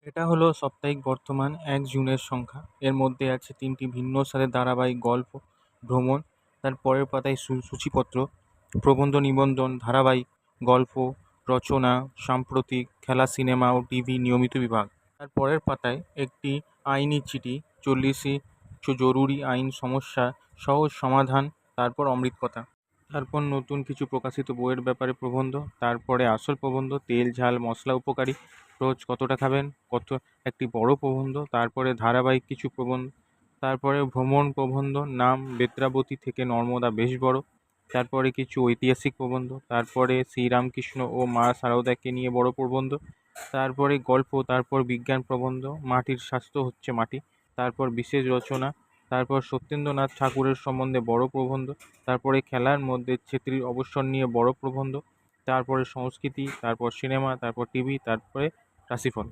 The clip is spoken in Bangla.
এটা হলো সাপ্তাহিক বর্তমান ১ জুনের সংখ্যা। এর মধ্যে আছে ৩টি ভিন্ন সালের ধারাবাহিক গল্প, ভ্রমণ, তার পরের পাতায় সূচিপত্র, প্রবন্ধ নিবন্ধন, ধারাবাহিক, গল্প, রচনা, সাম্প্রতিক, খেলা, সিনেমা ও টিভি নিয়মিত বিভাগ। তার পরের পাতায় একটি আইনি চিঠি, ৪০টি জরুরি আইন সমস্যা, সহজ সমাধান, তারপর অমৃতকথা। তারপর নতুন কিছু প্রকাশিত বইয়ের ব্যাপারে প্রবন্ধ, তারপরে আসল প্রবন্ধ, তেল ঝাল মশলা উপকারী, রোজ কতটা খাবেন, কত একটি বড় প্রবন্ধ, তারপরে ধারাবাহিক কিছু প্রবন্ধ, তারপরে ভ্রমণ প্রবন্ধ, নাম বেত্রাবতী থেকে নর্মদা বেশ বড়, তারপরে কিছু ঐতিহাসিক প্রবন্ধ, তারপরে শ্রীরামকৃষ্ণ ও মা সারদাকে নিয়ে বড় প্রবন্ধ, তারপরে গল্প, তারপর বিজ্ঞান প্রবন্ধ, মাটির স্বাস্থ্য হচ্ছে মাটি, তারপর বিশেষ রচনা, তারপর সত্যেন্দ্রনাথ ঠাকুরের সম্বন্ধে বড় প্রবন্ধ, তারপরে খেলার মধ্যে ছেত্রীর অবসর নিয়ে বড় প্রবন্ধ, তারপরে সংস্কৃতি, তারপর সিনেমা, তারপর টিভি, তারপরে রাশিফল।